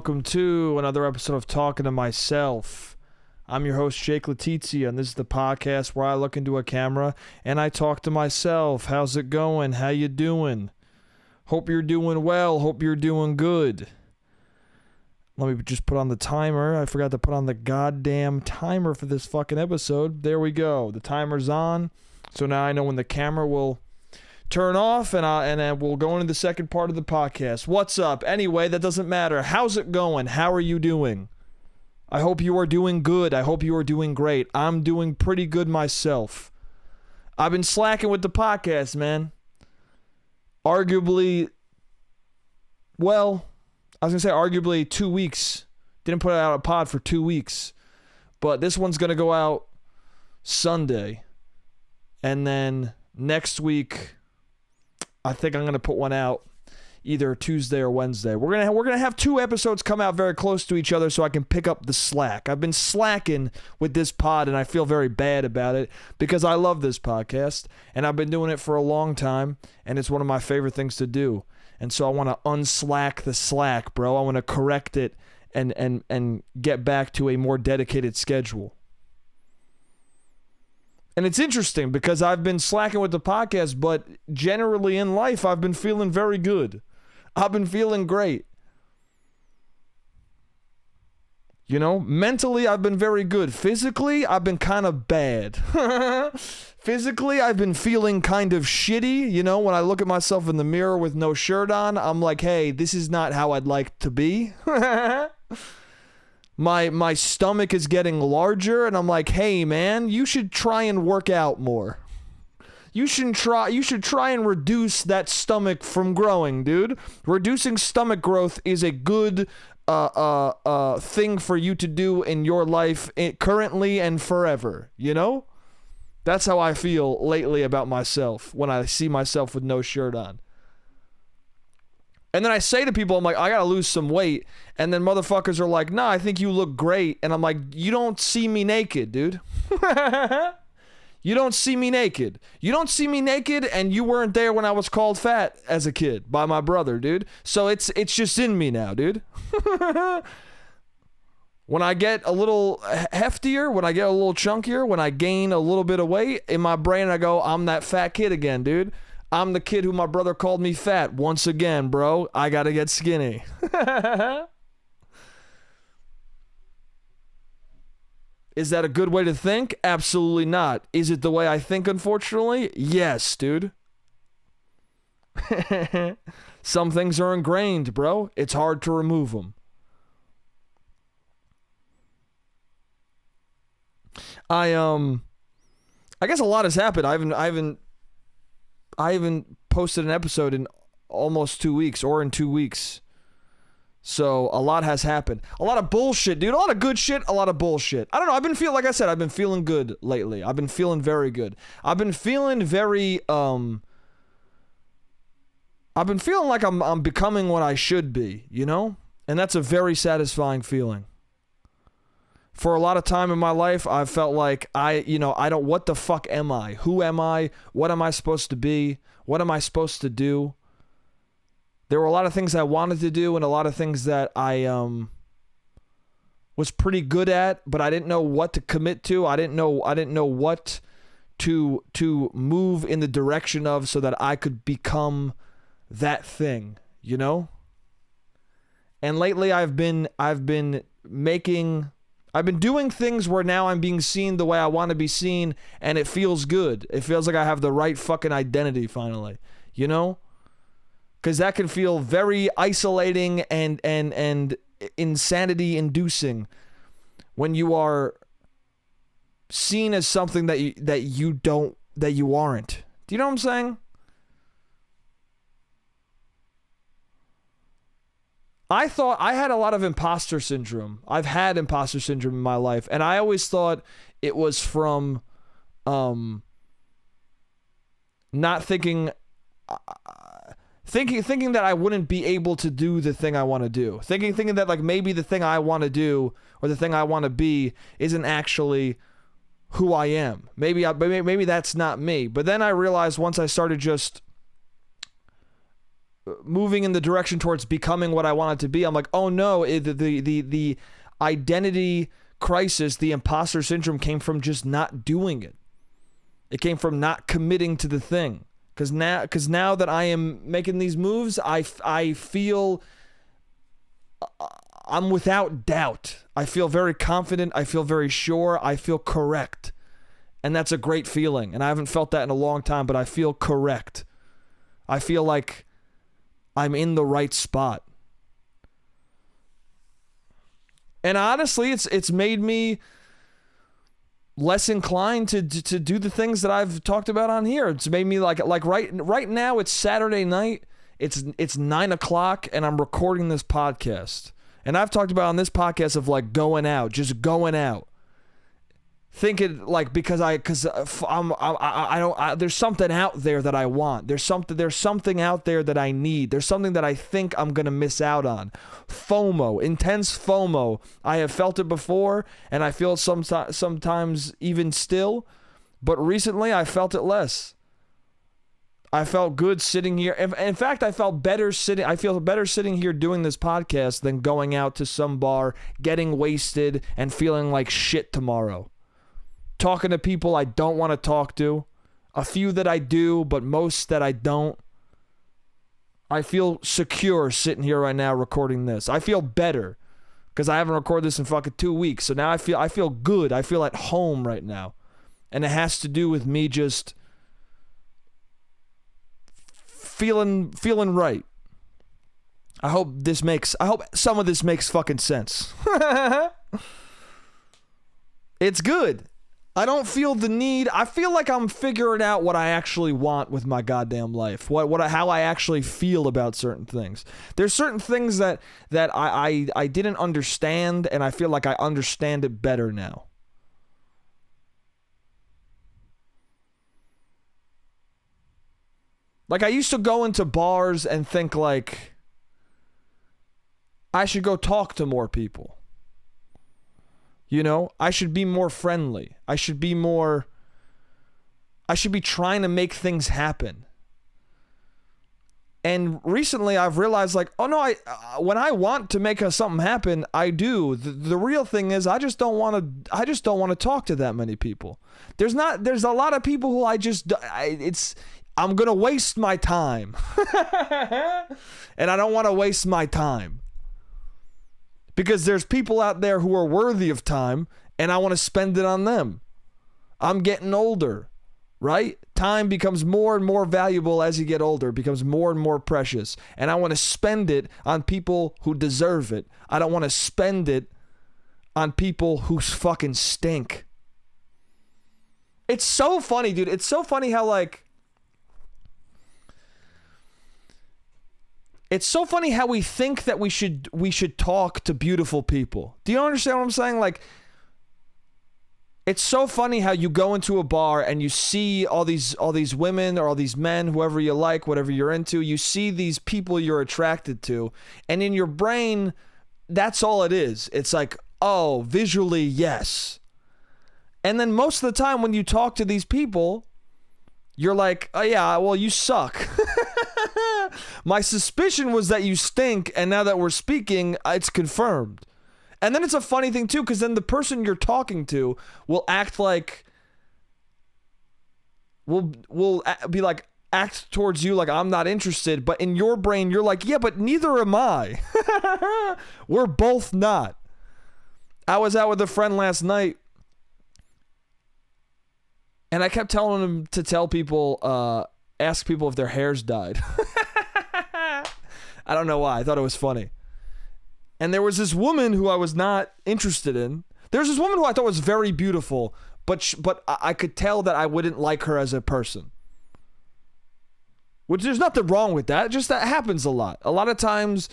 welcome to another episode of Talking to Myself. I'm your host, Jake Letizia, and this is the podcast where I look into a camera and I talk to myself. How's it going? How you doing? Hope you're doing well. Hope you're doing good. Let me just put on the timer. I forgot to put on the goddamn timer for this fucking episode. There we go. The timer's on. So now I know when the camera will turn off, and then we'll go into the second part of the podcast. What's up? Anyway, that doesn't matter. How's it going? How are you doing? I hope you are doing good. I hope you are doing great. I'm doing pretty good myself. I've been slacking with the podcast, man. Arguably 2 weeks. Didn't put out a pod for 2 weeks. But this one's going to go out Sunday. And then next week, I think I'm going to put one out either Tuesday or Wednesday. We're going to have 2 episodes come out very close to each other so I can pick up the slack. I've been slacking with this pod and I feel very bad about it because I love this podcast and I've been doing it for a long time and it's one of my favorite things to do. And so I want to unslack the slack, bro. I want to correct it and get back to a more dedicated schedule. And it's interesting because I've been slacking with the podcast, but generally in life, I've been feeling very good. I've been feeling great. You know, mentally, I've been very good. Physically, I've been kind of bad. Physically, I've been feeling kind of shitty. You know, when I look at myself in the mirror with no shirt on, I'm like, hey, this is not how I'd like to be. My stomach is getting larger, and I'm like, hey, man, you should try and work out more. You should try and reduce that stomach from growing, dude. Reducing stomach growth is a good thing for you to do in your life currently and forever, you know? That's how I feel lately about myself when I see myself with no shirt on. And then I say to people, I'm like, I gotta lose some weight. And then motherfuckers are like, nah, I think you look great. And I'm like, you don't see me naked, dude. You don't see me naked. You don't see me naked, and you weren't there when I was called fat as a kid by my brother, dude. So it's just in me now, dude. When I get a little heftier, when I get a little chunkier, when I gain a little bit of weight, in my brain I go, I'm that fat kid again, dude. I'm the kid who my brother called me fat once again, bro. I gotta get skinny. Is that a good way to think? Absolutely not. Is it the way I think, unfortunately? Yes, dude. Some things are ingrained, bro. It's hard to remove them. I guess a lot has happened. I haven't posted an episode in almost 2 weeks or in 2 weeks. So a lot has happened. A lot of bullshit, dude. A lot of good shit, a lot of bullshit. I don't know. I've been feeling good lately. I've been feeling very good. I've been feeling very, I've been feeling like I'm becoming what I should be, you know? And that's a very satisfying feeling. For a lot of time in my life, I've felt like what the fuck am I? Who am I? What am I supposed to be? What am I supposed to do? There were a lot of things I wanted to do and a lot of things that I was pretty good at, but I didn't know what to commit to. I didn't know what to move in the direction of so that I could become that thing, you know? And lately I've been doing things where now I'm being seen the way I want to be seen, and it feels good. It feels like I have the right fucking identity finally, you know? Because that can feel very isolating and insanity inducing when you are seen as something that you aren't. Do you know what I'm saying? I thought I had a lot of imposter syndrome. I've had imposter syndrome in my life, and I always thought it was from not thinking that I wouldn't be able to do the thing I want to do. Thinking that like maybe the thing I want to do or the thing I want to be isn't actually who I am. Maybe that's not me. But then I realized once I started just moving in the direction towards becoming what I want it to be, I'm like, oh no, the identity crisis, the imposter syndrome came from just not doing it. It came from not committing to the thing. Because now that I am making these moves, I feel I'm without doubt. I feel very confident. I feel very sure. I feel correct. And that's a great feeling. And I haven't felt that in a long time, but I feel correct. I feel like I'm in the right spot. And honestly, it's made me less inclined to do the things that I've talked about on here. It's made me like right now it's Saturday night. It's 9:00 and I'm recording this podcast. And I've talked about on this podcast of like going out, just going out. Thinking like because there's something out there that I want. There's something out there that I need. There's something that I think I'm gonna miss out on. FOMO, intense FOMO. I have felt it before, and I feel it sometimes even still, but recently I felt it less. I felt good sitting here. In fact, I feel better sitting here doing this podcast than going out to some bar, getting wasted, and feeling like shit tomorrow. Talking to people I don't want to talk to. A few that I do, but most that I don't. I feel secure sitting here right now recording this. I feel better because I haven't recorded this in fucking 2 weeks. So now I feel good. I feel at home right now. And it has to do with me just feeling right. I hope some of this makes fucking sense. It's good. I don't feel the need. I feel like I'm figuring out what I actually want with my goddamn life. How I actually feel about certain things. There's certain things that I didn't understand, and I feel like I understand it better now. Like I used to go into bars and think like I should go talk to more people. You know, I should be more friendly. I should be trying to make things happen. And recently I've realized like, oh no, when I want to make something happen, I do. The real thing is I just don't want to talk to that many people. There's a lot of people who I'm going to waste my time. And I don't want to waste my time. Because there's people out there who are worthy of time, and I want to spend it on them. I'm getting older, right? Time becomes more and more valuable as you get older, becomes more and more precious. And I want to spend it on people who deserve it. I don't want to spend it on people who fucking stink. It's so funny, dude. It's so funny how like... It's so funny how we think that we should talk to beautiful people. Do you understand what I'm saying? Like, it's so funny how you go into a bar and you see all these women or all these men, whoever you like, whatever you're into. You see these people you're attracted to, and in your brain, that's all it is. It's like, oh, visually, yes. And then most of the time when you talk to these people, you're like, oh yeah, well, you suck. My suspicion was that you stink, and now that we're speaking, it's confirmed. And then it's a funny thing too, because then the person you're talking to will act like, will be like, act towards you like I'm not interested, but in your brain you're like, yeah, but neither am I. We're both not. I was out with a friend last night, and I kept telling him to tell people, ask people if their hair's dyed. I don't know why. I thought it was funny. And there was this woman who I was not interested in. There's this woman who I thought was very beautiful, but I could tell that I wouldn't like her as a person. Which there's nothing wrong with that. Just that happens a lot. A lot of times,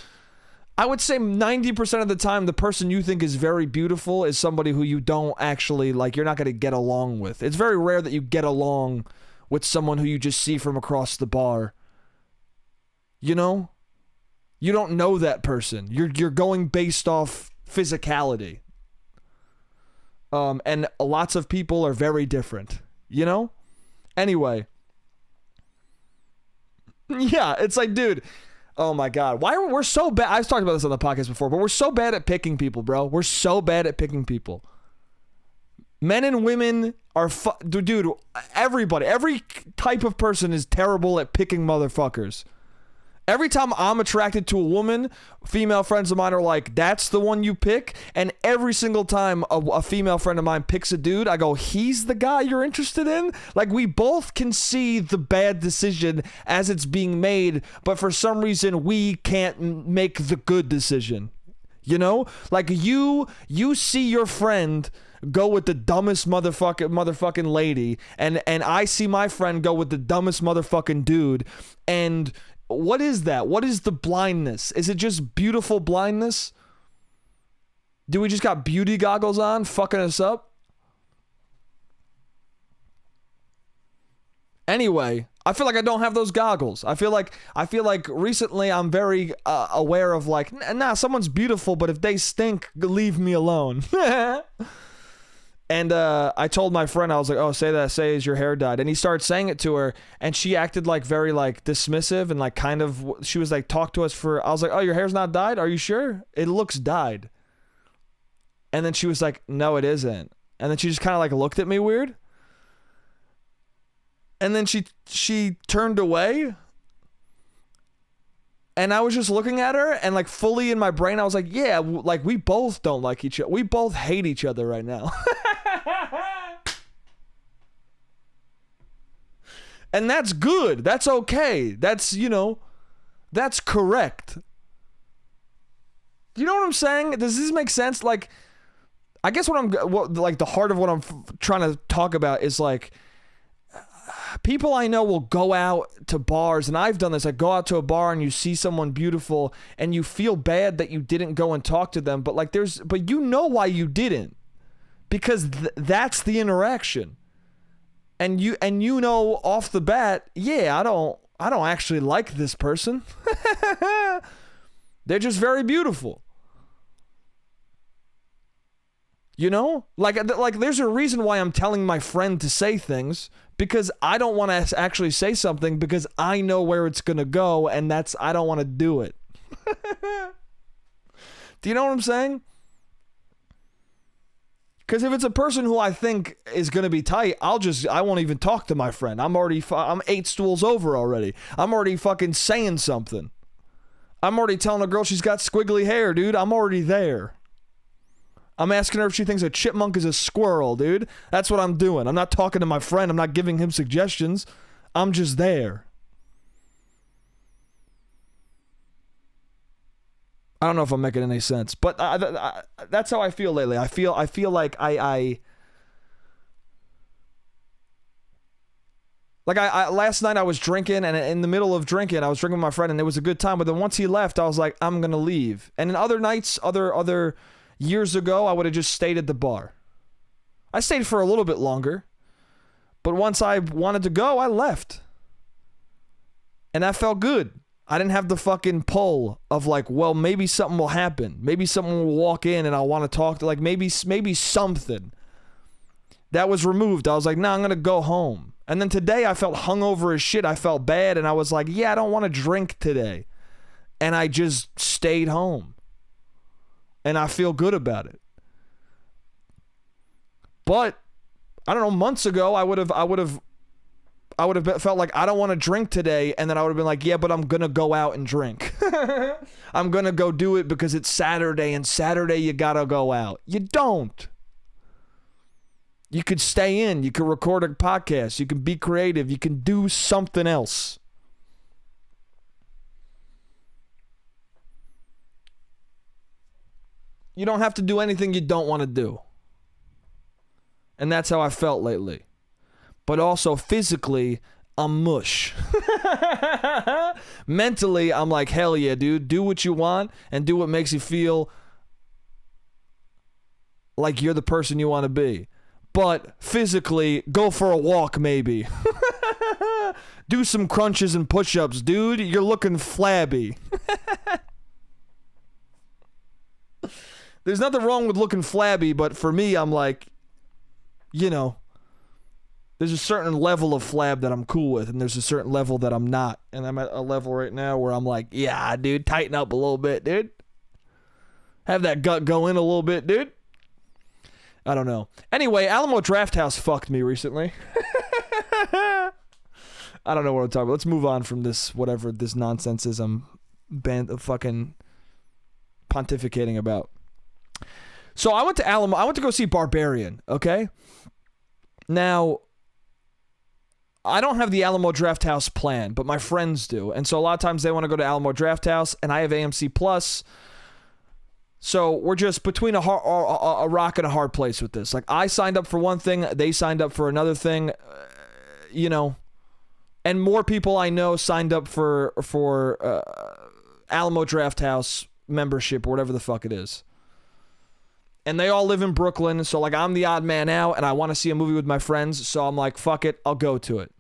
I would say 90% of the time, the person you think is very beautiful is somebody who you don't actually like. You're not going to get along with. It's very rare that you get along with someone who you just see from across the bar. You know? You don't know that person. You're going based off physicality. And lots of people are very different. You know? Anyway. Yeah, it's like, dude, Oh my God. Why are we're so bad? I've talked about this on the podcast before, but we're so bad at picking people, bro. We're so bad at picking people. Men and women are, dude, everybody, every type of person is terrible at picking motherfuckers. Every time I'm attracted to a woman, female friends of mine are like, that's the one you pick. And every single time a female friend of mine picks a dude, I go, he's the guy you're interested in? Like, we both can see the bad decision as it's being made, but for some reason, we can't make the good decision. You know? Like, you see your friend go with the dumbest motherfucking lady, and I see my friend go with the dumbest motherfucking dude, and what is that? What is the blindness? Is it just beautiful blindness? Do we just got beauty goggles on fucking us up? Anyway, I feel like I don't have those goggles. I feel like recently I'm very aware of like, nah, someone's beautiful, but if they stink, leave me alone. And I told my friend, I was like, oh, say is your hair dyed? And he started saying it to her, and she acted like very like dismissive and like kind of, she was like, talk to us for, I was like, oh, your hair's not dyed? Are you sure? It looks dyed. And then she was like, no, it isn't. And then she just kind of like looked at me weird. And then she turned away. And I was just looking at her, and like fully in my brain, I was like, yeah, like we both don't like each other. We both hate each other right now. And that's good. That's okay. That's, you know, that's correct. You know what I'm saying? Does this make sense? Like, I guess like the heart of what I'm trying to talk about is like, people I know will go out to bars, and I've done this. I go out to a bar and you see someone beautiful and you feel bad that you didn't go and talk to them, but like but you know why you didn't, because that's the interaction. And you know off the bat, yeah, I don't actually like this person. They're just very beautiful. You know? Like there's a reason why I'm telling my friend to say things, because I don't want to actually say something because I know where it's going to go, and I don't want to do it. Do you know what I'm saying? Because if it's a person who I think is going to be tight, I won't even talk to my friend. I'm 8 stools over already. I'm already fucking saying something. I'm already telling a girl she's got squiggly hair, dude. I'm already there. I'm asking her if she thinks a chipmunk is a squirrel, dude. That's what I'm doing. I'm not talking to my friend. I'm not giving him suggestions. I'm just there. I don't know if I'm making any sense, but that's how I feel lately. I feel like I last night I was drinking, and in the middle of drinking, I was drinking with my friend, and it was a good time. But then once he left, I was like, I'm gonna leave. And in other nights, other years ago, I would have just stayed at the bar. I stayed for a little bit longer, but once I wanted to go, I left, and that felt good. I didn't have the fucking pull of like, well, maybe something will happen. Maybe someone will walk in and I'll want to talk to, like, maybe something. That was removed. I was like, nah, I'm going to go home. And then today I felt hungover as shit. I felt bad, and I was like, yeah, I don't want to drink today. And I just stayed home. And I feel good about it. But I don't know, months ago I would have felt like I don't want to drink today, and then I would have been like, yeah, but I'm going to go out and drink. I'm going to go do it because it's Saturday, and Saturday you got to go out. You don't. You could stay in. You could record a podcast. You can be creative. You can do something else. You don't have to do anything you don't want to do. And that's how I felt lately. But also physically, I'm mush. Mentally, I'm like, hell yeah, dude. Do what you want and do what makes you feel like you're the person you want to be. But physically, go for a walk maybe. Do some crunches and push-ups, dude. You're looking flabby. There's nothing wrong with looking flabby, but for me, I'm like, you know, There's a certain level of flab that I'm cool with, and there's a certain level that I'm not. And I'm at a level right now where I'm like, yeah, dude, tighten up a little bit, dude. Have that gut go in a little bit, dude. I don't know. Anyway, Alamo Drafthouse fucked me recently. I don't know what I'm talking about. Let's move on from this, whatever this nonsense is I'm fucking pontificating about. So I went to Alamo. I went to go see Barbarian, okay? Now, I don't have the Alamo Drafthouse plan, but my friends do. And so a lot of times they want to go to Alamo Drafthouse, and I have AMC Plus. So we're just between a rock and a hard place with this. Like, I signed up for one thing, they signed up for another thing, you know. And more people I know signed up for Alamo Drafthouse membership or whatever the fuck it is. And they all live in Brooklyn, so like I'm the odd man out, and I want to see a movie with my friends, so I'm like, fuck it, I'll go to it.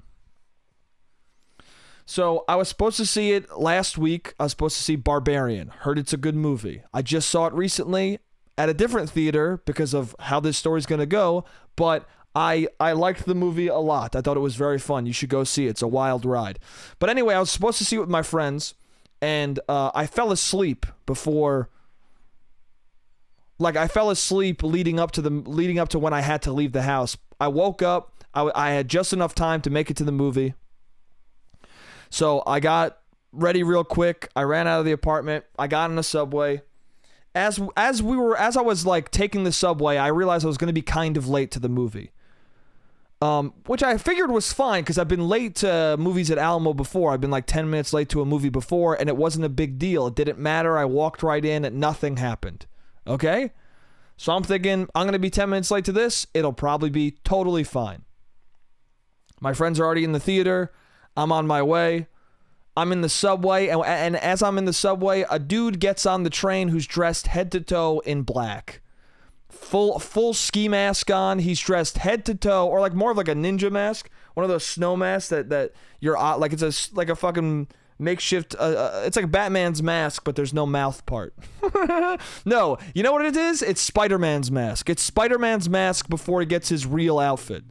So I was supposed to see it last week. I was supposed to see Barbarian. Heard it's a good movie. I just saw it recently at a different theater because of how this story's going to go, but I liked the movie a lot. I thought it was very fun. You should go see it. It's a wild ride. But anyway, I was supposed to see it with my friends, and I fell asleep before... Like, I fell asleep leading up to when I had to leave the house. I woke up. I had just enough time to make it to the movie. So I got ready real quick. I ran out of the apartment. I got in the subway. As I was like taking the subway, I realized I was going to be kind of late to the movie. Which I figured was fine because I've been late to movies at Alamo before. I've been like 10 minutes late to a movie before, and it wasn't a big deal. It didn't matter. I walked right in and nothing happened. Okay? So I'm thinking, I'm going to be 10 minutes late to this. It'll probably be totally fine. My friends are already in the theater. I'm on my way. I'm in the subway. And as I'm in the subway, a dude gets on the train who's dressed head to toe in black. Full ski mask on. He's dressed head to toe, or like more of like a ninja mask. One of those snow masks that you're like, it's like a fucking... makeshift it's like Batman's mask, but there's no mouth part. No, you know what it is? It's Spider-Man's mask. It's Spider-Man's mask before he gets his real outfit.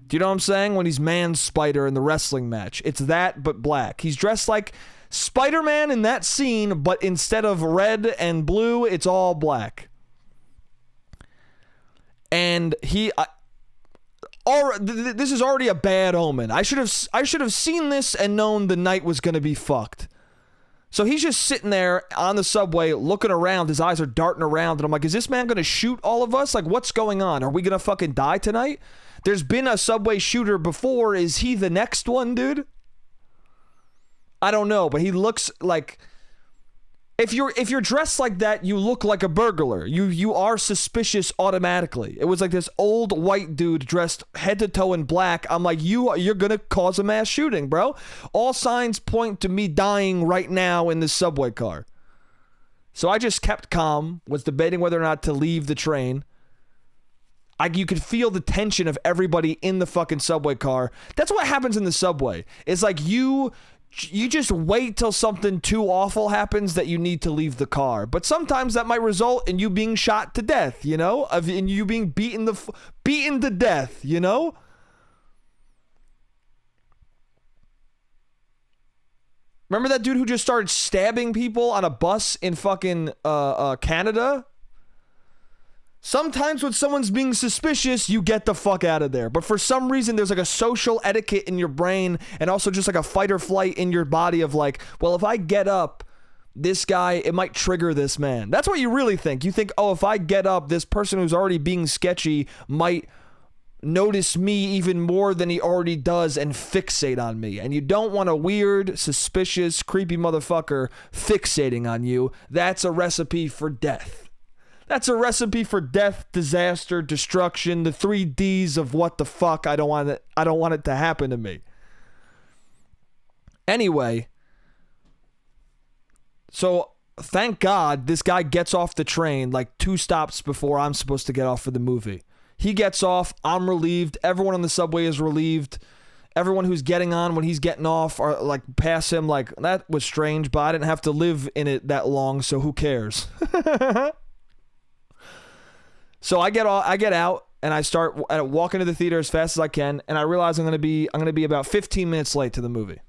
Do you know what I'm saying? When he's Man-Spider in the wrestling match. It's that, but black. He's dressed like Spider-Man in that scene, but instead of red and blue, it's all black. And this is already a bad omen. I should have seen this and known the night was going to be fucked. So he's just sitting there on the subway looking around. His eyes are darting around. And I'm like, is this man going to shoot all of us? Like, what's going on? Are we going to fucking die tonight? There's been a subway shooter before. Is he the next one, dude? I don't know, but he looks like... If you're dressed like that, you look like a burglar. You are suspicious automatically. It was like this old white dude dressed head to toe in black. I'm like, you're gonna cause a mass shooting, bro. All signs point to me dying right now in this subway car. So I just kept calm, was debating whether or not to leave the train. You could feel the tension of everybody in the fucking subway car. That's what happens in the subway. It's like you just wait till something too awful happens that you need to leave the car. But sometimes that might result in you being shot to death, you know? In you being beaten to death, you know? Remember that dude who just started stabbing people on a bus in fucking Canada? Sometimes when someone's being suspicious, you get the fuck out of there. But for some reason, there's like a social etiquette in your brain and also just like a fight or flight in your body of like, well, if I get up, this guy, it might trigger this man. That's what you really think. You think, oh, if I get up, this person who's already being sketchy might notice me even more than he already does and fixate on me. And you don't want a weird, suspicious, creepy motherfucker fixating on you. That's a recipe for death. That's a recipe for death, disaster, destruction, the 3 Ds of what the fuck. I don't want it to happen to me. Anyway, so thank God this guy gets off the train like 2 stops before I'm supposed to get off for the movie. He gets off, I'm relieved, everyone on the subway is relieved. Everyone who's getting on when he's getting off are like pass him like, that was strange, but I didn't have to live in it that long, so who cares? So I get out, and I start walking to the theater as fast as I can, and I realize I'm gonna be about 15 minutes late to the movie.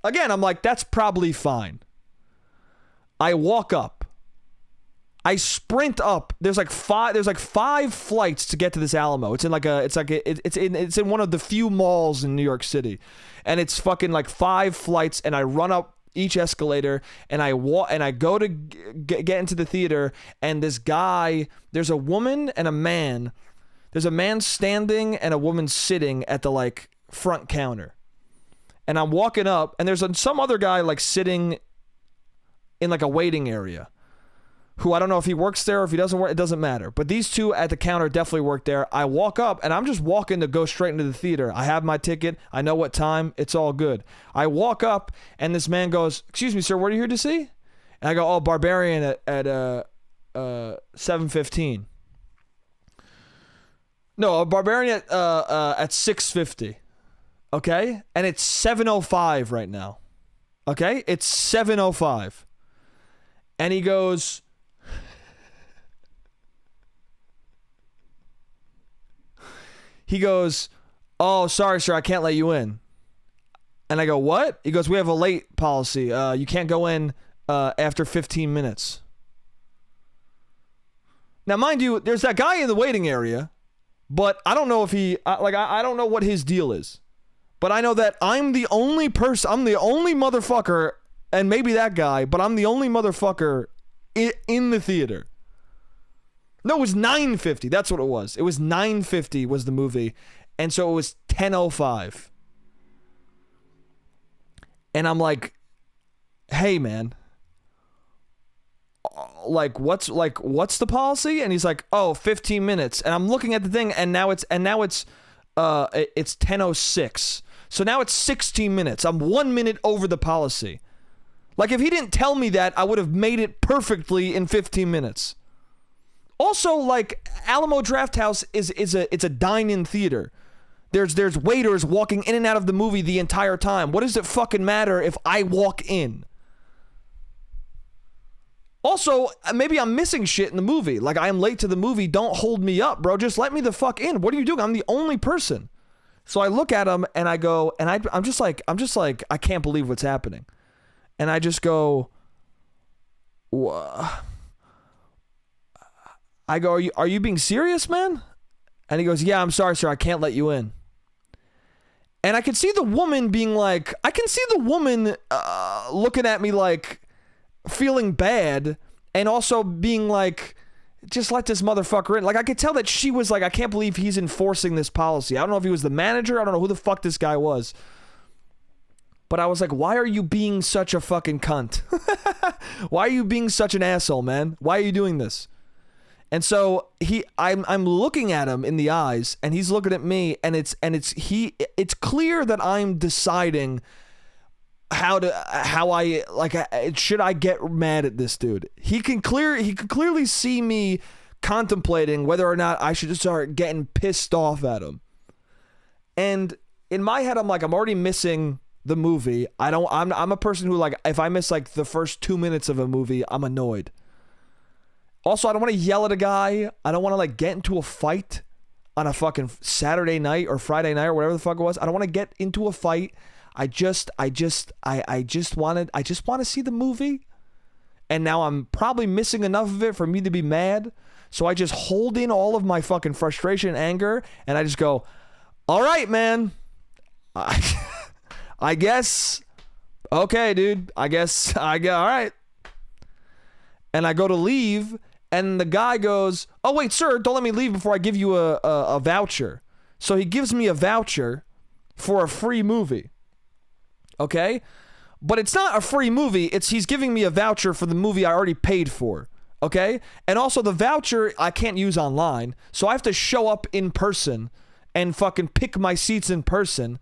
Again, I'm like, that's probably fine. I walk up. I sprint up. There's like five flights to get to this Alamo. It's in one of the few malls in New York City, and it's fucking like 5 flights. And I run up each escalator, and I walk, and I go to get into the theater. And there's a woman and a man. There's a man standing and a woman sitting at the like front counter. And I'm walking up, and there's some other guy like sitting in like a waiting area, who I don't know if he works there or if he doesn't work. It doesn't matter. But these two at the counter definitely work there. I walk up, and I'm just walking to go straight into the theater. I have my ticket. I know what time. It's all good. I walk up, and this man goes, "Excuse me, sir, what are you here to see?" And I go, "Oh, Barbarian at 7:15. No, Barbarian at 6:50. Okay? And it's 7:05 right now. Okay? It's 7:05. And he goes, "Oh, sorry, sir, I can't let you in." And I go, "What?" He goes, "We have a late policy. You can't go in after 15 minutes. Now, mind you, there's that guy in the waiting area, but I don't know if I don't know what his deal is. But I know that I'm the only motherfucker, and maybe that guy, but I'm the only motherfucker in the theater. No, it was 9:50. That's what it was. It was 9:50 was the movie. And so it was 10:05. And I'm like, "Hey, man, what's the policy?" And he's like, "Oh, 15 minutes." And I'm looking at the thing, and now it's 10:06. So now it's 16 minutes. I'm 1 minute over the policy. Like, if he didn't tell me that, I would have made it perfectly in 15 minutes. Also, like, Alamo Drafthouse it's a dine-in theater. There's waiters walking in and out of the movie the entire time. What does it fucking matter if I walk in? Also, maybe I'm missing shit in the movie. Like, I am late to the movie. Don't hold me up, bro. Just let me the fuck in. What are you doing? I'm the only person. So I look at him, and I go, and I'm just like, I can't believe what's happening. And I just go, I go, are you being serious, man? And he goes, "Yeah, I'm sorry, sir. I can't let you in." And I could see the woman being like, looking at me like, feeling bad, and also being like, "Just let this motherfucker in." Like, I could tell that she was like, "I can't believe he's enforcing this policy." I don't know if he was the manager. I don't know who the fuck this guy was. But I was like, why are you being such a fucking cunt? Why are you being such an asshole, man? Why are you doing this? And so I'm looking at him in the eyes, and he's looking at me, and it's clear that I'm deciding should I get mad at this dude? He can clearly see me contemplating whether or not I should just start getting pissed off at him. And in my head, I'm like, I'm already missing the movie. I'm a person who, like, if I miss like the first 2 minutes of a movie, I'm annoyed. Also, I don't want to yell at a guy. I don't want to like get into a fight on a fucking Saturday night or Friday night or whatever the fuck it was. I don't want to get into a fight. I just want to see the movie. And now I'm probably missing enough of it for me to be mad. So I just hold in all of my fucking frustration and anger, and I just go, "All right, man. I guess, okay, dude. All right." And I go to leave, and the guy goes, "Oh, wait, sir, don't let me leave before I give you a voucher." So he gives me a voucher for a free movie. Okay? But it's not a free movie. He's giving me a voucher for the movie I already paid for. Okay? And also the voucher I can't use online, so I have to show up in person and fucking pick my seats in person.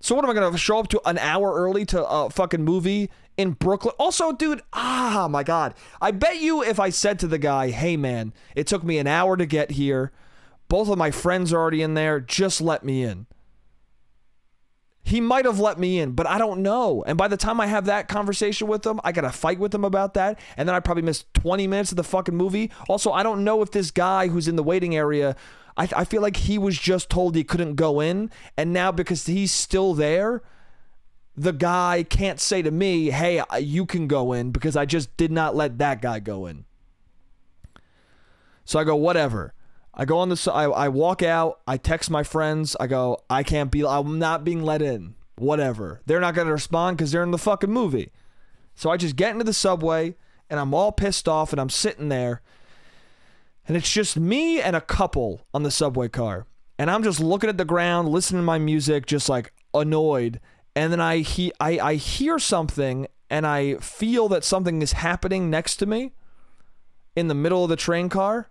So what am I going to show up to an hour early to a fucking movie in Brooklyn? Also, dude, my God. I bet you if I said to the guy, "Hey, man, it took me an hour to get here. Both of my friends are already in there. Just let me in." He might have let me in, but I don't know. And by the time I have that conversation with him, I got to fight with him about that. And then I probably missed 20 minutes of the fucking movie. Also, I don't know if this guy who's in the waiting area, I feel like he was just told he couldn't go in. And now because he's still there, the guy can't say to me, hey, you can go in because I just did not let that guy go in. So I go, whatever. I go on the, I walk out, I text my friends, I go, I'm not being let in, whatever. They're not going to respond because they're in the fucking movie. So I just get into the subway and I'm all pissed off and I'm sitting there and it's just me and a couple on the subway car. And I'm just looking at the ground, listening to my music, just like annoyed. And then I hear something and I feel that something is happening next to me in the middle of the train car.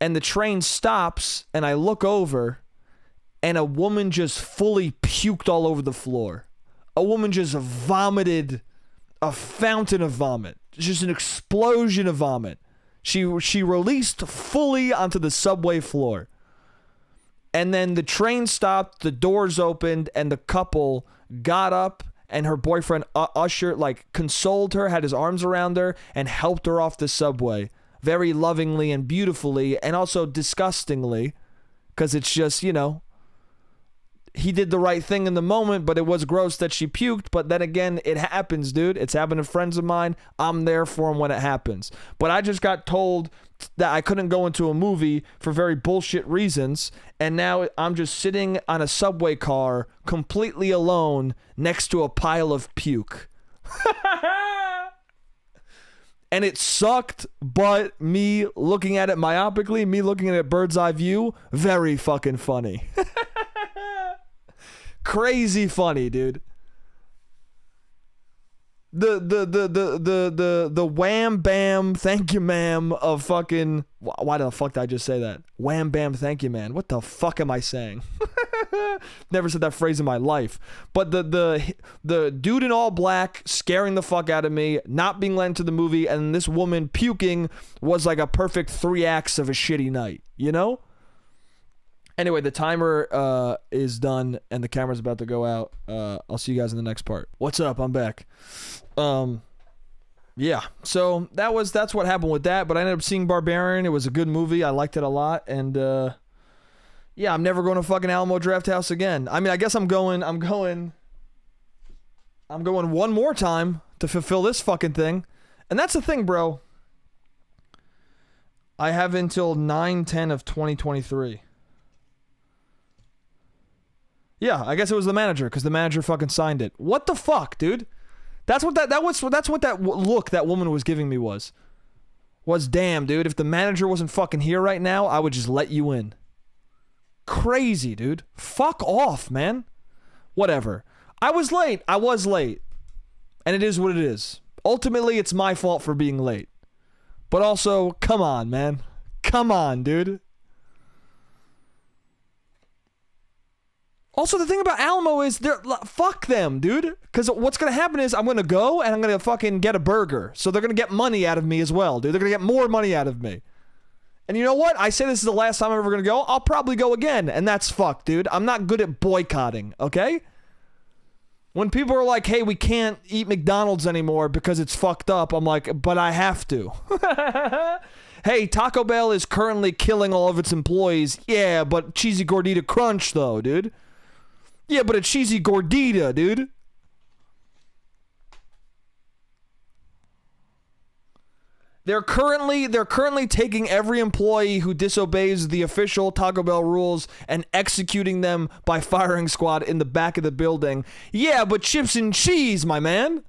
And the train stops, and I look over, and a woman just fully puked all over the floor. A woman just vomited a fountain of vomit. Just an explosion of vomit. She released fully onto the subway floor. And then the train stopped, the doors opened, and the couple got up, and her boyfriend consoled her, had his arms around her, and helped her off the subway. Very lovingly and beautifully, and also disgustingly, because it's just, he did the right thing in the moment, but it was gross that she puked. But then again, it happens, dude. It's happened to friends of mine. I'm there for them when it happens. But I just got told that I couldn't go into a movie for very bullshit reasons, and now I'm just sitting on a subway car completely alone next to a pile of puke. And it sucked, but me looking at it myopically, me looking at it bird's eye view, very fucking funny. Crazy funny, dude. The wham bam thank you ma'am of fucking, why the fuck did I just say that? Wham bam thank you man. What the fuck am I saying? Never said that phrase in my life. But the dude in all black scaring the fuck out of me, not being let into the movie, and this woman puking was like a perfect 3 acts of a shitty night, Anyway, the timer is done and the camera's about to go out. I'll see you guys in the next part. What's up? I'm back. Yeah. So that's what happened with that. But I ended up seeing Barbarian. It was a good movie. I liked it a lot. And yeah, I'm never going to fucking Alamo Drafthouse again. I mean, I guess I'm going one more time to fulfill this fucking thing. And that's the thing, bro. I have until 9/10 of 2023. Yeah, I guess it was the manager, because the manager fucking signed it. What the fuck, dude? That's what that look that woman was giving me was damn, dude. If the manager wasn't fucking here right now, I would just let you in. Crazy, dude. Fuck off, man. Whatever. I was late. And it is what it is. Ultimately, it's my fault for being late. But also, come on, man. Come on, dude. Also, the thing about Alamo is, fuck them, dude. Because what's going to happen is I'm going to go and I'm going to fucking get a burger. So they're going to get money out of me as well, dude. They're going to get more money out of me. And you know what? I say this is the last time I'm ever going to go. I'll probably go again. And that's fucked, dude. I'm not good at boycotting, okay? When people are like, hey, we can't eat McDonald's anymore because it's fucked up, I'm like, but I have to. Hey, Taco Bell is currently killing all of its employees. Yeah, but cheesy gordita crunch, though, dude. Yeah, but a cheesy gordita, dude. They're currently taking every employee who disobeys the official Taco Bell rules and executing them by firing squad in the back of the building. Yeah, but chips and cheese, my man.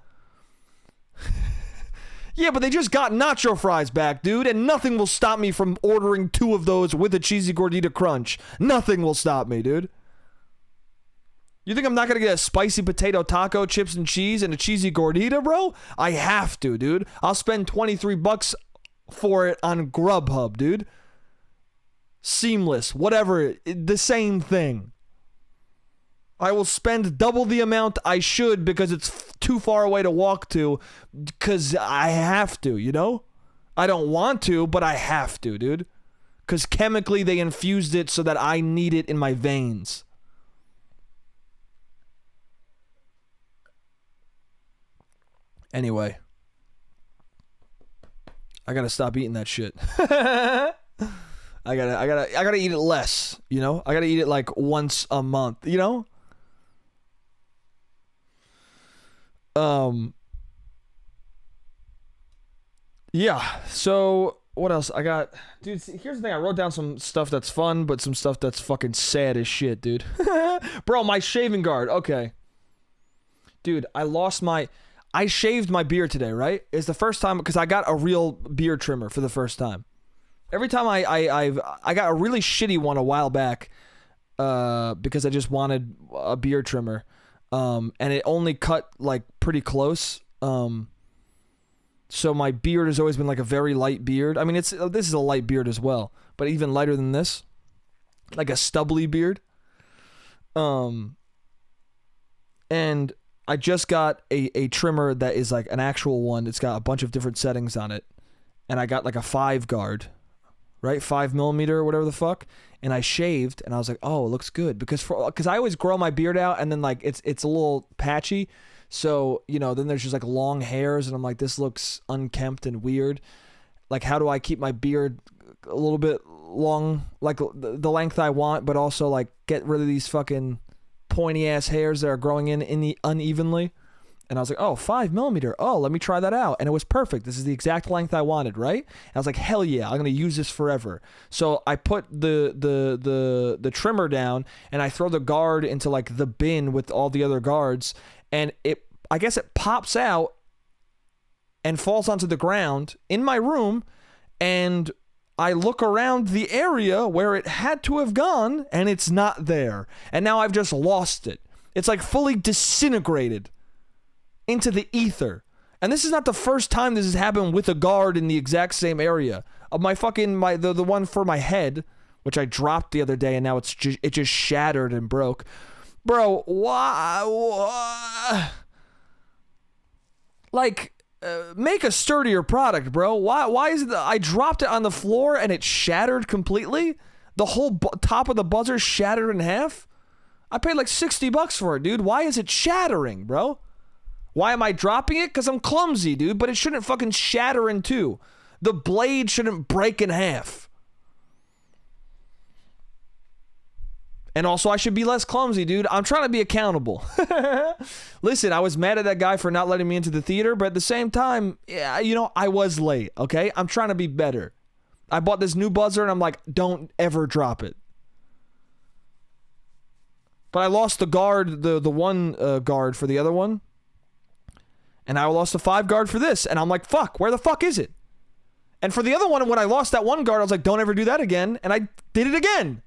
Yeah, but they just got nacho fries back, dude, and nothing will stop me from ordering 2 of those with a cheesy gordita crunch. Nothing will stop me, dude. You think I'm not going to get a spicy potato taco, chips and cheese, and a cheesy gordita, bro? I have to, dude. I'll spend $23 for it on Grubhub, dude. Seamless, whatever, the same thing. I will spend double the amount I should because it's too far away to walk to, because I have to, you know? I don't want to, but I have to, dude. Because chemically they infused it so that I need it in my veins. Anyway, I gotta stop eating that shit. I gotta eat it less, you know? I gotta eat it like once a month, you know? Yeah, so what else? I got, dude, see, here's the thing. I wrote down some stuff that's fun, but some stuff that's fucking sad as shit, dude. Bro, my shaving guard. Okay. Dude, I shaved my beard today, right? It's the first time, because I got a real beard trimmer for the first time. Every time I got a really shitty one a while back, because I just wanted a beard trimmer, and it only cut like pretty close, so my beard has always been like a very light beard. I mean, this is a light beard as well, but even lighter than this, like a stubbly beard. And I just got a trimmer that is like an actual one. It's got a bunch of different settings on it, and I got like a 5 guard, right? 5mm or whatever the fuck. And I shaved, and I was like, oh, it looks good, because I always grow my beard out, and then like it's a little patchy. So, you know, then there's just like long hairs, and I'm like, this looks unkempt and weird. Like, how do I keep my beard a little bit long, like the length I want, but also like get rid of these fucking pointy ass hairs that are growing in unevenly? And I was like, oh, 5mm. Oh, let me try that out. And it was perfect. This is the exact length I wanted, right? And I was like, hell yeah, I'm gonna use this forever. So I put the trimmer down, and I throw the guard into like the bin with all the other guards, and I guess it pops out and falls onto the ground in my room, and I look around the area where it had to have gone, and it's not there. And now I've just lost it. It's like fully disintegrated into the ether. And this is not the first time this has happened with a guard in the exact same area. The one for my head, which I dropped the other day, and now it just shattered and broke. Bro, why? Like, make a sturdier product, bro. Why is it that I dropped it on the floor and it shattered completely? The whole top of the buzzer shattered in half? I paid like $60 for it, dude. Why is it shattering, bro? Why am I dropping it? Because I'm clumsy, dude. But it shouldn't fucking shatter in two. The blade shouldn't break in half. And also, I should be less clumsy, dude. I'm trying to be accountable. Listen, I was mad at that guy for not letting me into the theater, but at the same time, yeah, you know, I was late, okay? I'm trying to be better. I bought this new buzzer, and I'm like, don't ever drop it. But I lost the guard, the one guard for the other one. And I lost the 5 guard for this. And I'm like, fuck, where the fuck is it? And for the other one, when I lost that one guard, I was like, don't ever do that again. And I did it again.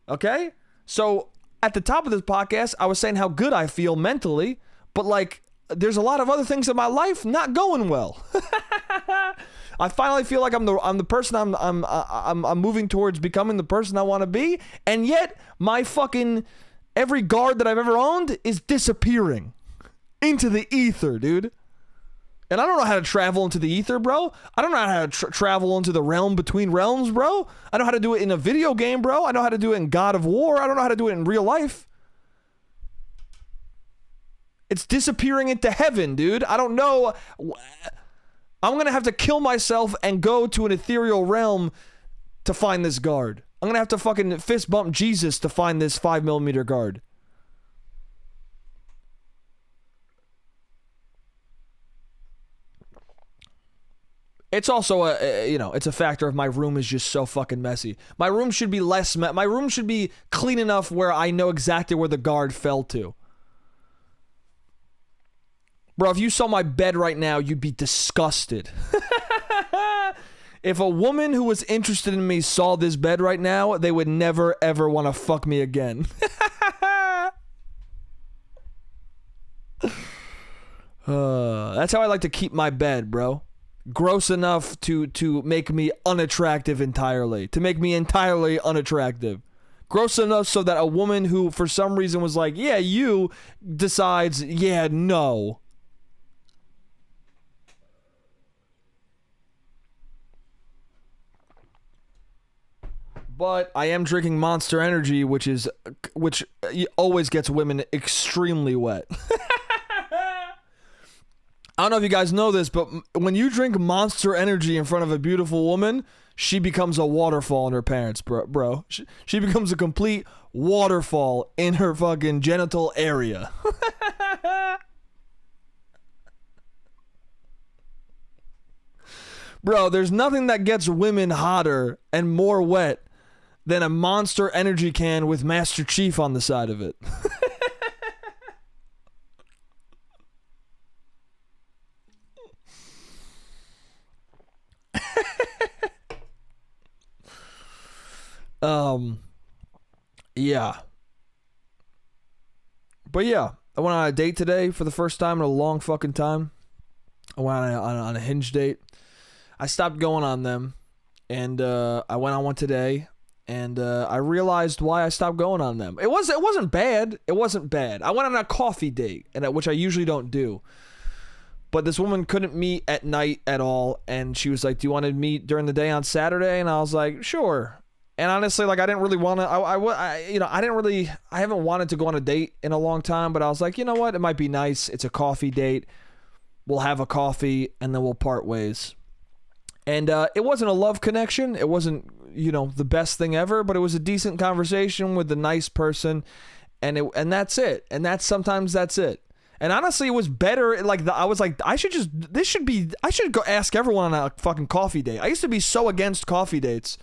Okay? So at the top of this podcast, I was saying how good I feel mentally, but like there's a lot of other things in my life not going well. I finally feel like I'm the person I'm moving towards becoming the person I want to be, and yet my fucking every guard that I've ever owned is disappearing into the ether, dude. And I don't know how to travel into the ether, bro. I don't know how to travel into the realm between realms, bro. I know how to do it in a video game, bro. I know how to do it in God of War. I don't know how to do it in real life. It's disappearing into heaven, dude. I don't know. I'm going to have to kill myself and go to an ethereal realm to find this guard. I'm going to have to fucking fist bump Jesus to find this 5mm guard. It's also it's a factor of my room is just so fucking messy. My room should be my room should be clean enough where I know exactly where the guard fell to. Bro, if you saw my bed right now, you'd be disgusted. If a woman who was interested in me saw this bed right now, they would never ever want to fuck me again. That's how I like to keep my bed, bro. Gross enough to make me unattractive entirely. To make me entirely unattractive. Gross enough so that a woman who for some reason was like, yeah, you, decides, yeah, no. But I am drinking Monster Energy, which always gets women extremely wet. I don't know if you guys know this, but when you drink Monster Energy in front of a beautiful woman, she becomes a waterfall in her pants, bro. She becomes a complete waterfall in her fucking genital area. Bro, there's nothing that gets women hotter and more wet than a Monster Energy can with Master Chief on the side of it. Yeah. But yeah, I went on a date today for the first time in a long fucking time. I went on a Hinge date. I stopped going on them, and I went on one today, and I realized why I stopped going on them. It wasn't bad. It wasn't bad. I went on a coffee date, which I usually don't do. But this woman couldn't meet at night at all, and she was like, "Do you want to meet during the day on Saturday?" And I was like, "Sure." And honestly, like, I didn't really want to. I haven't wanted to go on a date in a long time, but I was like, you know what? It might be nice. It's a coffee date. We'll have a coffee, and then we'll part ways. And it wasn't a love connection. It wasn't, the best thing ever, but it was a decent conversation with a nice person, and that's it. And sometimes that's it. And honestly, it was better. I was like, I should go ask everyone on a fucking coffee date. I used to be so against coffee dates,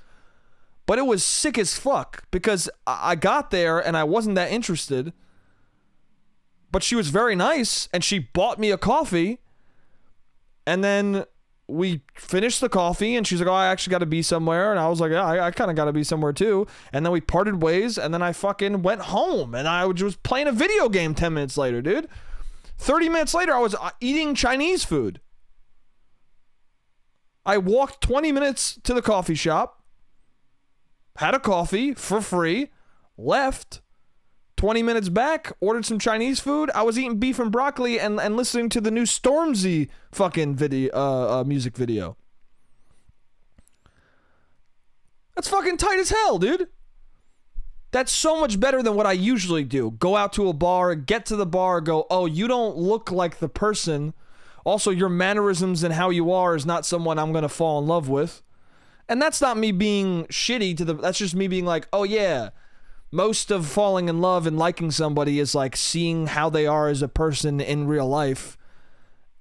but it was sick as fuck because I got there and I wasn't that interested. But she was very nice and she bought me a coffee, and then we finished the coffee, and she's like, "Oh, I actually got to be somewhere." And I was like, "Yeah, I kind of got to be somewhere too." And then we parted ways, and then I fucking went home, and I was playing a video game 10 minutes later, dude. 30 minutes later, I was eating Chinese food. I walked 20 minutes to the coffee shop, had a coffee for free, left. 20 minutes back, ordered some Chinese food. I was eating beef and broccoli and listening to the new Stormzy fucking music video. That's fucking tight as hell, dude. That's so much better than what I usually do. Go out to a bar, get to the bar, go, "Oh, you don't look like the person. Also, your mannerisms and how you are is not someone I'm going to fall in love with." And that's not me being shitty that's just me being like, "Oh yeah, most of falling in love and liking somebody is like seeing how they are as a person in real life."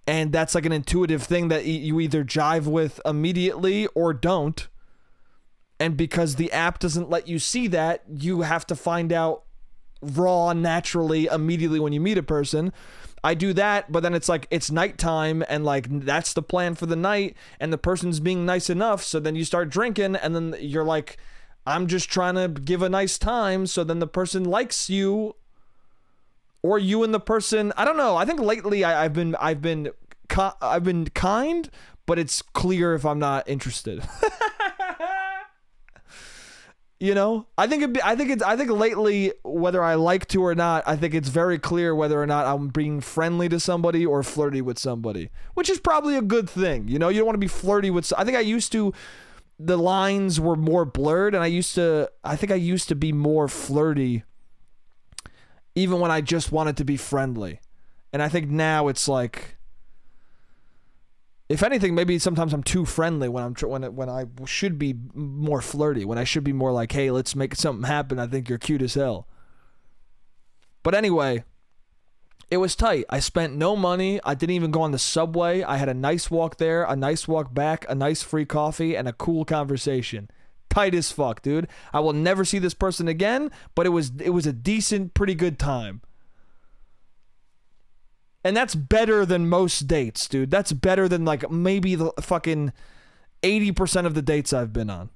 And that's like an intuitive thing that you either jive with immediately or don't. And because the app doesn't let you see that, you have to find out raw, naturally, immediately when you meet a person. I do that, but then it's like, it's nighttime, and like, that's the plan for the night, and the person's being nice enough, so then you start drinking, and then you're like, I'm just trying to give a nice time, so then the person likes you, or you and the person. I don't know. I think lately I've been kind, but it's clear if I'm not interested. I think lately, whether I like to or not, I think it's very clear whether or not I'm being friendly to somebody or flirty with somebody, which is probably a good thing. You don't want to be flirty with. I think I used to. The lines were more blurred, and I think I used to be more flirty even when I just wanted to be friendly. And I think now it's like, if anything, maybe sometimes I'm too friendly when I should be more flirty, when I should be more like, "Hey, let's make something happen. I think you're cute as hell." But anyway, it was tight. I spent no money. I didn't even go on the subway. I had a nice walk there, a nice walk back, a nice free coffee, and a cool conversation. Tight as fuck, dude. I will never see this person again, but it was a decent, pretty good time. And that's better than most dates, dude. That's better than like maybe the fucking 80% of the dates I've been on.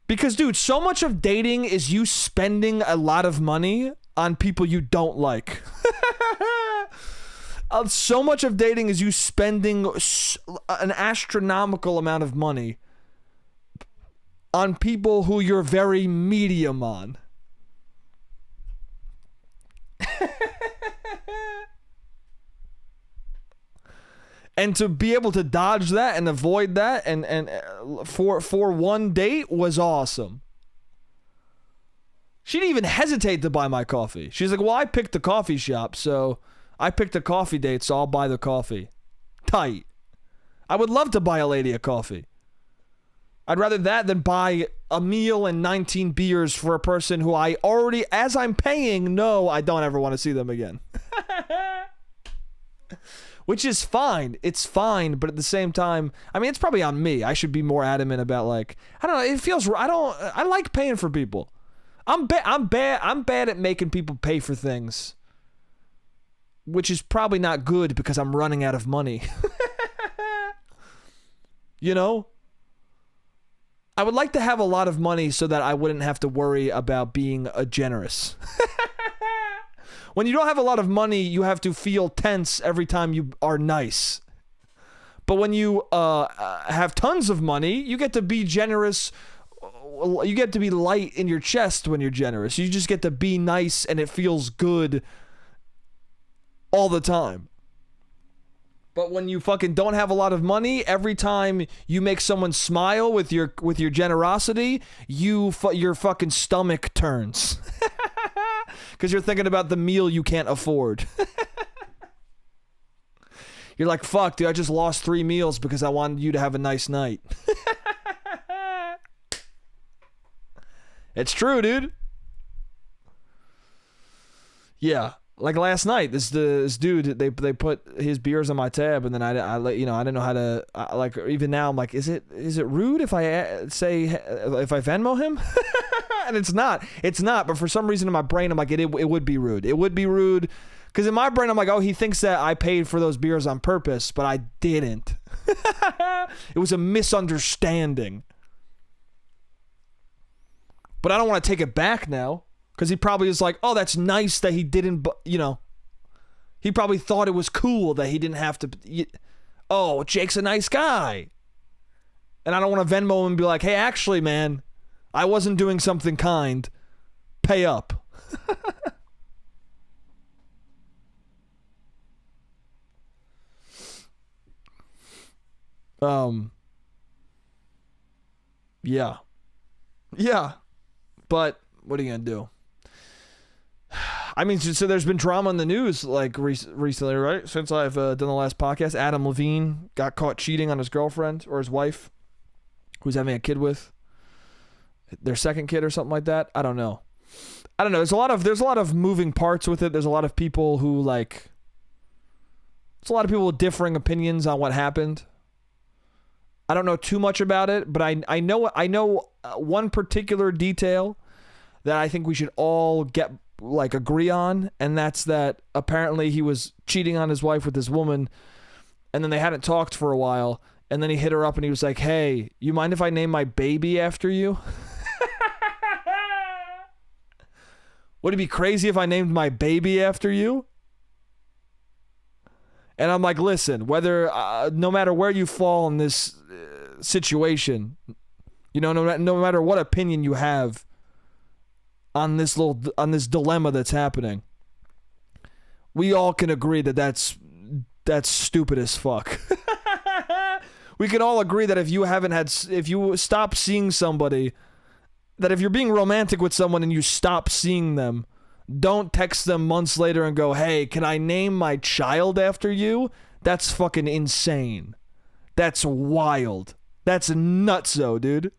Because, dude, so much of dating is you spending a lot of money on people you don't like. So much of dating is you spending an astronomical amount of money on people who you're very medium on. And to be able to dodge that and avoid that and for one date was awesome. She didn't even hesitate to buy my coffee. She's like, "Well, I picked the coffee shop, so I picked a coffee date, so I'll buy the coffee. Tight. I would love to buy a lady a coffee. I'd rather that than buy a meal and 19 beers for a person who I already, as I'm paying, know I don't ever want to see them again. Which is fine. It's fine, but at the same time, I mean, it's probably on me. I should be more adamant about, like, I don't know, it feels, I like paying for people. I'm bad at making people pay for things. Which is probably not good because I'm running out of money. You know? I would like to have a lot of money so that I wouldn't have to worry about being generous. When you don't have a lot of money, you have to feel tense every time you are nice. But when you have tons of money, you get to be generous. You get to be light in your chest when you're generous. You just get to be nice and it feels good all the time. But when you fucking don't have a lot of money, every time you make someone smile with your generosity, your fucking stomach turns. Because you're thinking about the meal you can't afford. You're like, fuck, dude, I just lost 3 meals because I wanted you to have a nice night. It's true, dude. Yeah. Like last night, this dude, they put his beers on my tab, and then I didn't know how to, like, even now I'm like, is it rude if I if I Venmo him? And it's not, but for some reason in my brain I'm like, it would be rude. It would be rude, because in my brain I'm like, oh, he thinks that I paid for those beers on purpose, but I didn't. It was a misunderstanding. But I don't want to take it back now. Because he probably is like, oh, that's nice that he didn't, you know. He probably thought it was cool that he didn't have to. Oh, Jake's a nice guy. And I don't want to Venmo him and be like, hey, actually, man, I wasn't doing something kind. Pay up. Yeah. Yeah. But what are you going to do? I mean, so there's been drama in the news, like, recently, right? Since I've done the last podcast, Adam Levine got caught cheating on his girlfriend or his wife, who's having a kid with their second kid or something like that. I don't know. There's a lot of moving parts with it. There's a lot of people who, like, there's a lot of people with differing opinions on what happened. I don't know too much about it, but I know one particular detail that I think we should all agree on, and that's that apparently he was cheating on his wife with this woman, and then they hadn't talked for a while, and then he hit her up and he was like, hey, you mind if I name my baby after you? Would it be crazy if I named my baby after you? And I'm like, listen, whether no matter where you fall in this situation, you know, no matter what opinion you have on this dilemma that's happening, we all can agree that that's stupid as fuck. We can all agree that if you stop seeing somebody, that if you're being romantic with someone and you stop seeing them, don't text them months later and go, hey, can I name my child after you? That's fucking insane. That's wild. That's nutso, dude.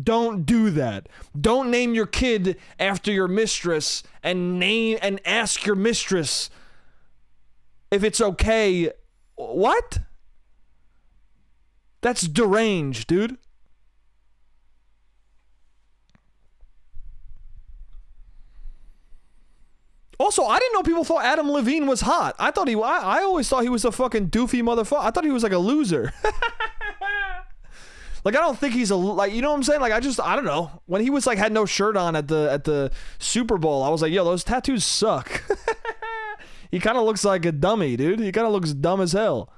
Don't do that. Don't name your kid after your mistress and ask your mistress if it's okay. What? That's deranged, dude. Also, I didn't know people thought Adam Levine was hot. I always thought he was a fucking doofy motherfucker. I thought he was like a loser. Like, I don't think he's like, you know what I'm saying? Like, I don't know. When he was like, had no shirt on at the Super Bowl, I was like, yo, those tattoos suck. He kind of looks like a dummy, dude. He kind of looks dumb as hell.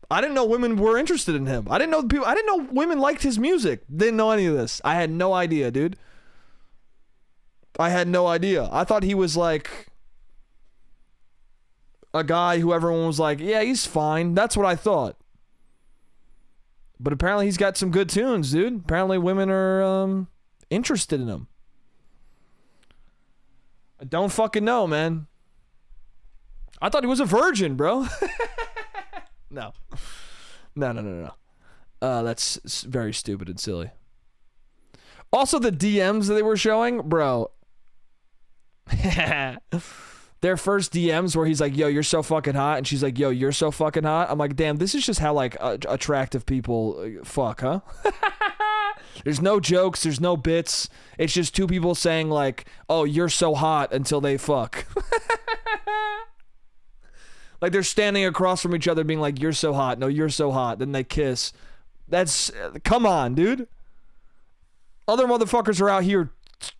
I didn't know women were interested in him. I didn't know women liked his music. Didn't know any of this. I had no idea, dude. I had no idea. I thought he was like a guy who everyone was like, yeah, he's fine. That's what I thought. But apparently he's got some good tunes, dude. Apparently women are interested in him. I don't fucking know, man. I thought he was a virgin, bro. No. No. That's very stupid and silly. Also, the DMs that they were showing, bro. Their first DMs where he's like, yo, you're so fucking hot. And she's like, yo, you're so fucking hot. I'm like, damn, this is just how, like, attractive people fuck, huh? There's no jokes. There's no bits. It's just two people saying, like, oh, you're so hot until they fuck. Like, they're standing across from each other being like, you're so hot. No, you're so hot. Then they kiss. That's... Come on, dude. Other motherfuckers are out here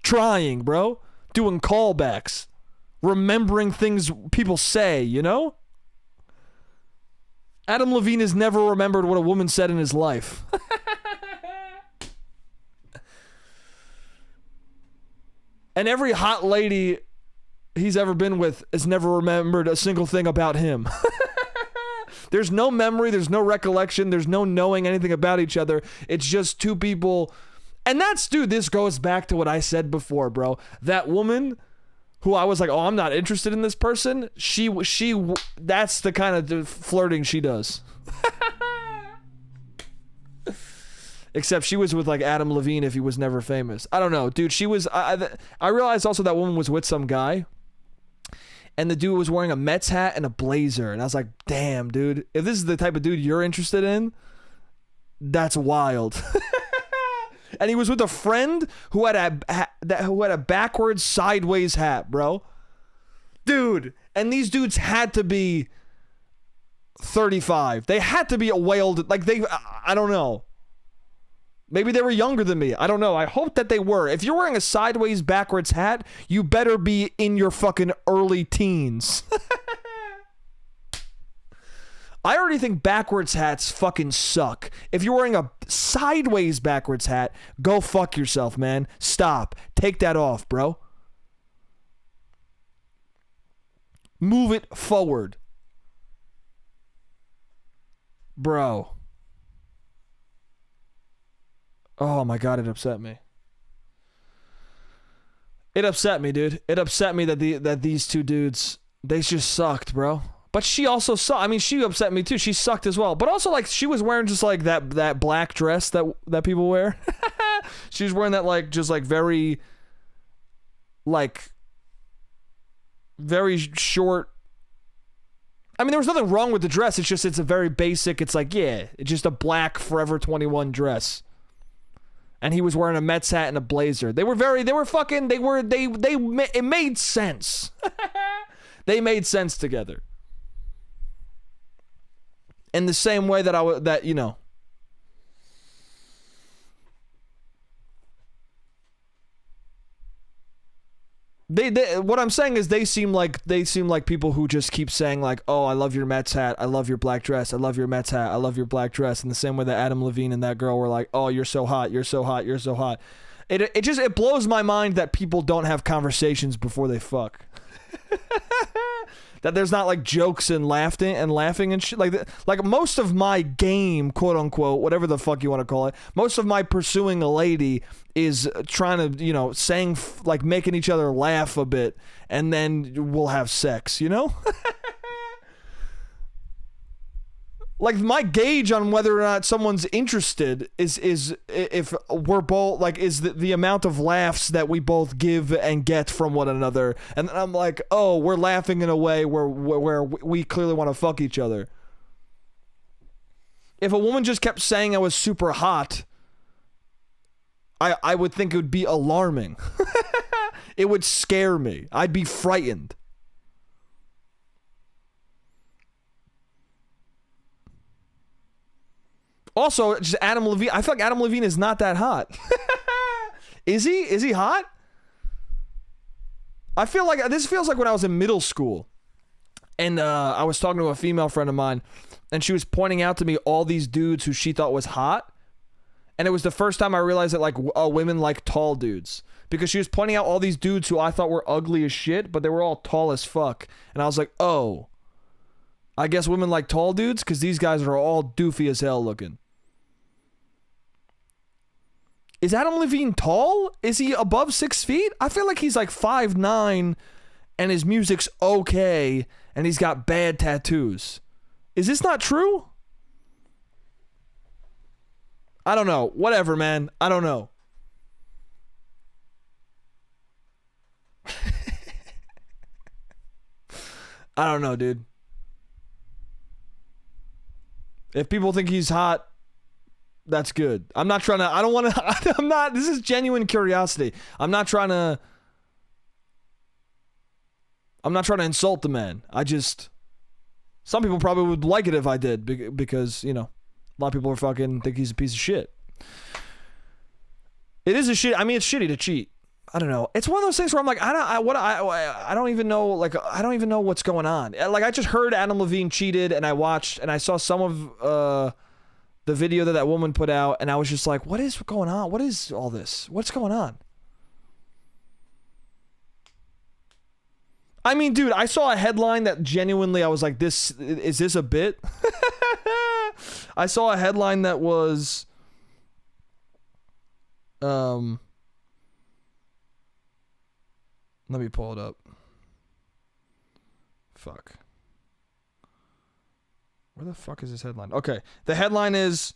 trying, bro. Doing callbacks. Remembering things people say, you know? Adam Levine has never remembered what a woman said in his life. And every hot lady he's ever been with has never remembered a single thing about him. There's no memory, there's no recollection, there's no knowing anything about each other. It's just two people. And that's, dude, this goes back to what I said before, bro. That woman who I was like, oh, I'm not interested in this person. That's the kind of flirting she does. Except she was with like Adam Levine if he was never famous. I don't know, dude. She was. I realized also that woman was with some guy, and the dude was wearing a Mets hat and a blazer, and I was like, damn, dude. If this is the type of dude you're interested in, that's wild. And he was with a friend who had a backwards sideways hat, bro. Dude, and these dudes had to be 35. They had to be a whaled, like I don't know. Maybe they were younger than me. I don't know. I hope that they were. If you're wearing a sideways backwards hat, you better be in your fucking early teens. I already think backwards hats fucking suck. If you're wearing a sideways backwards hat, go fuck yourself, man. Stop. Take that off, bro. Move it forward. Bro. Oh my God, it upset me. It upset me, dude. It upset me that these two dudes, they just sucked, bro. But she also sucked. I mean, she upset me too. She sucked as well. But also, like, she was wearing just like that black dress that people wear. She was wearing that like just like very short. I mean, there was nothing wrong with the dress. It's a very basic. It's like, yeah, it's just a black Forever 21 dress. And he was wearing a Mets hat and a blazer. It made sense. They made sense together. In the same way that you know. What I'm saying is they seem like people who just keep saying like, oh, I love your Mets hat, I love your black dress, I love your Mets hat, I love your black dress, in the same way that Adam Levine and that girl were like, oh, you're so hot, you're so hot, you're so hot. It blows my mind that people don't have conversations before they fuck. That there's not like jokes and laughing and shit like that. Like most of my game, quote unquote, whatever the fuck you want to call it, most of my pursuing a lady is trying to, you know, saying like making each other laugh a bit, and then we'll have sex, you know? Like my gauge on whether or not someone's interested is if we're both like is the amount of laughs that we both give and get from one another, and I'm like, oh, we're laughing in a way where we clearly want to fuck each other. If a woman just kept saying I was super hot, I would think it would be alarming. It would scare me. I'd be frightened. Also, just Adam Levine. I feel like Adam Levine is not that hot. Is he? Is he hot? I feel like this feels like when I was in middle school, and I was talking to a female friend of mine, and she was pointing out to me all these dudes who she thought was hot, and it was the first time I realized that like women like tall dudes, because she was pointing out all these dudes who I thought were ugly as shit, but they were all tall as fuck, and I was like, oh, I guess women like tall dudes because these guys are all doofy as hell looking. Is Adam Levine tall? Is he above 6 feet? I feel like he's like 5'9", and his music's okay, and he's got bad tattoos. Is this not true? I don't know. Whatever, man. I don't know. I don't know, dude. If people think he's hot, that's good. I'm not trying to, I don't want to, I'm not, this is genuine curiosity. I'm not trying to insult the man. Some people probably would like it if I did because, you know, a lot of people are fucking think he's a piece of shit. It is a shit. I mean, it's shitty to cheat. I don't know. It's one of those things where I'm like, I don't even know, like, I don't even know what's going on. Like, I just heard Adam Levine cheated, and I saw some of the video that woman put out, and I was just like, what is going on? What is all this? What's going on? I mean, dude, I saw a headline that genuinely I was like, is this a bit? I saw a headline that was, let me pull it up. Fuck. Where the fuck is this headline? Okay. The headline is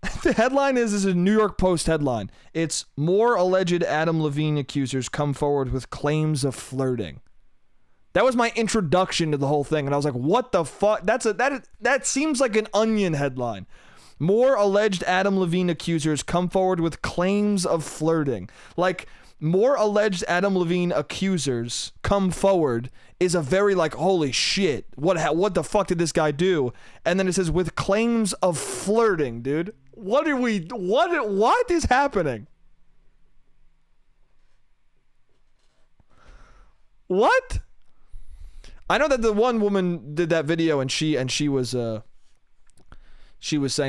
a New York Post headline. It's more alleged Adam Levine accusers come forward with claims of flirting. That was my introduction to the whole thing. And I was like, what the fuck? That seems like an Onion headline. More alleged Adam Levine accusers come forward with claims of flirting. Like, more alleged Adam Levine accusers come forward is a very like, holy shit, what the fuck did this guy do? And then it says with claims of flirting, dude. What is happening? What? I know that the one woman did that video and she was saying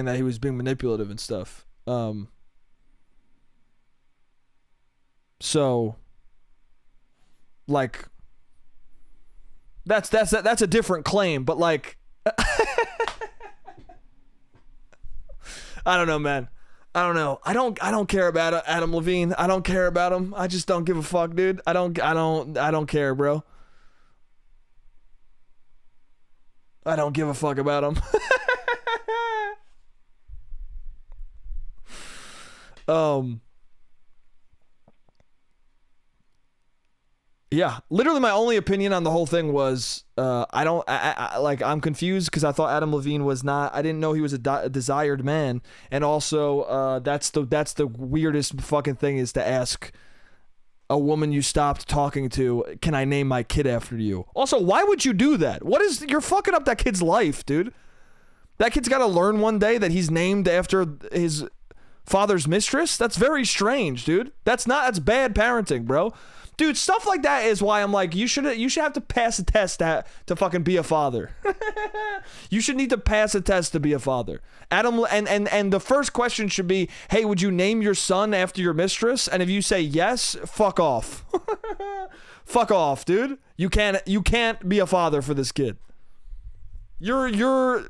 that he was being manipulative and stuff. So, like, that's a different claim, but like, I don't know, man. I don't know. I don't care about Adam Levine. I don't care about him. I just don't give a fuck, dude. I don't care, bro. I don't give a fuck about him. Yeah, literally my only opinion on the whole thing was I'm confused because I thought Adam Levine was not, I didn't know he was a desired man, and also that's the weirdest fucking thing is to ask a woman you stopped talking to, can I name my kid after you? Also, why would you do that? You're fucking up that kid's life, dude. That kid's got to learn one day that he's named after his father's mistress. That's very strange, dude. That's bad parenting, bro. Dude, stuff like that is why I'm like, you should have to pass a test to fucking be a father. You should need to pass a test to be a father. Adam, and the first question should be, hey, would you name your son after your mistress? And if you say yes, fuck off. Fuck off, dude. You can't be a father for this kid. You're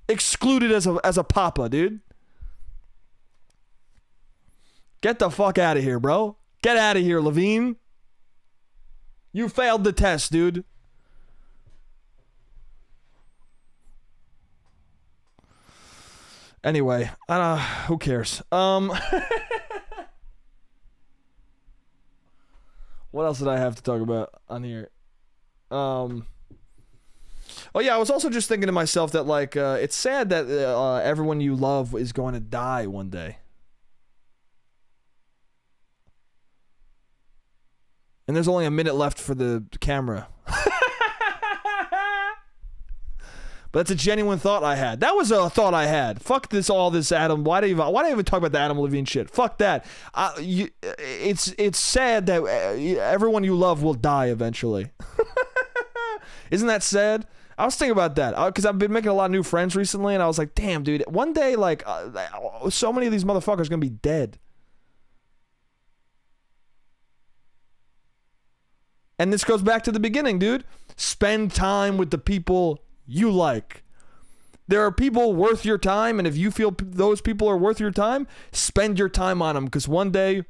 excluded as a papa, dude. Get the fuck out of here, bro. Get out of here, Levine. You failed the test, dude. Anyway, who cares? What else did I have to talk about on here? Oh yeah, I was also just thinking to myself that like it's sad that everyone you love is going to die one day. And there's only a minute left for the camera. But that's a genuine thought I had. That was a thought I had. Fuck this Adam. Why do I even talk about the Adam Levine shit? Fuck that. It's sad that everyone you love will die eventually. Isn't that sad? I was thinking about that because I've been making a lot of new friends recently, and I was like, damn, dude. One day, like, so many of these motherfuckers are gonna be dead. And this goes back to the beginning, dude. Spend time with the people you like. There are people worth your time, and if you feel those people are worth your time, spend your time on them, because one day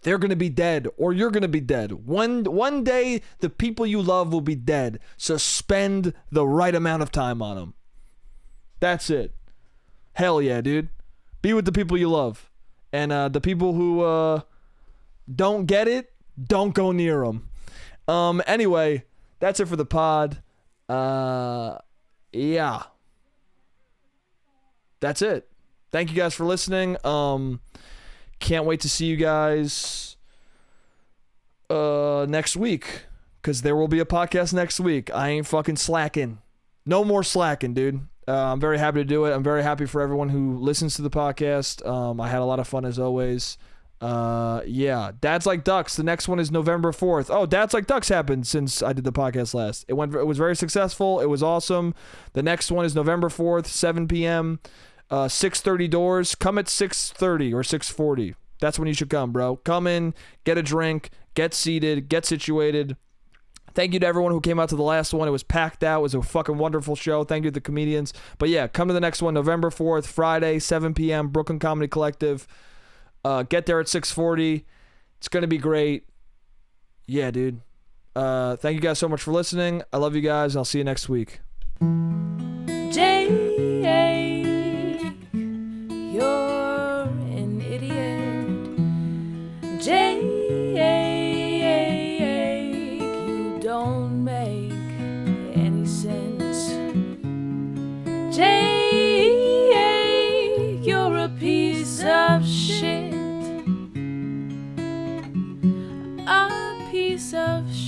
they're going to be dead, or you're going to be dead. One day, the people you love will be dead. So spend the right amount of time on them. That's it. Hell yeah, dude. Be with the people you love. And the people who don't get it, don't go near them. Anyway, that's it for the pod. Yeah. That's it. Thank you guys for listening. Can't wait to see you guys next week, because there will be a podcast next week. I ain't fucking slacking. No more slacking, dude. I'm very happy to do it. I'm very happy for everyone who listens to the podcast. I had a lot of fun as always. Yeah, Dads Like Ducks. The next one is November 4th. Oh, Dads Like Ducks happened since I did the podcast last. It was very successful. It was awesome. The next one is November 4th, 7 p.m. 6:30 doors. Come at 6:30 or 6:40. That's when you should come, bro. Come in, get a drink, get seated, get situated. Thank you to everyone who came out to the last one. It was packed out. It was a fucking wonderful show. Thank you to the comedians. But yeah, come to the next one, November 4th, Friday, 7 p.m., Brooklyn Comedy Collective. Get there at 6:40. It's going to be great. Yeah, dude. Thank you guys so much for listening. I love you guys. I'll see you next week. Jake, you're an idiot. Jake, you don't make any sense. Jake, you're a piece of shit. A piece of shit.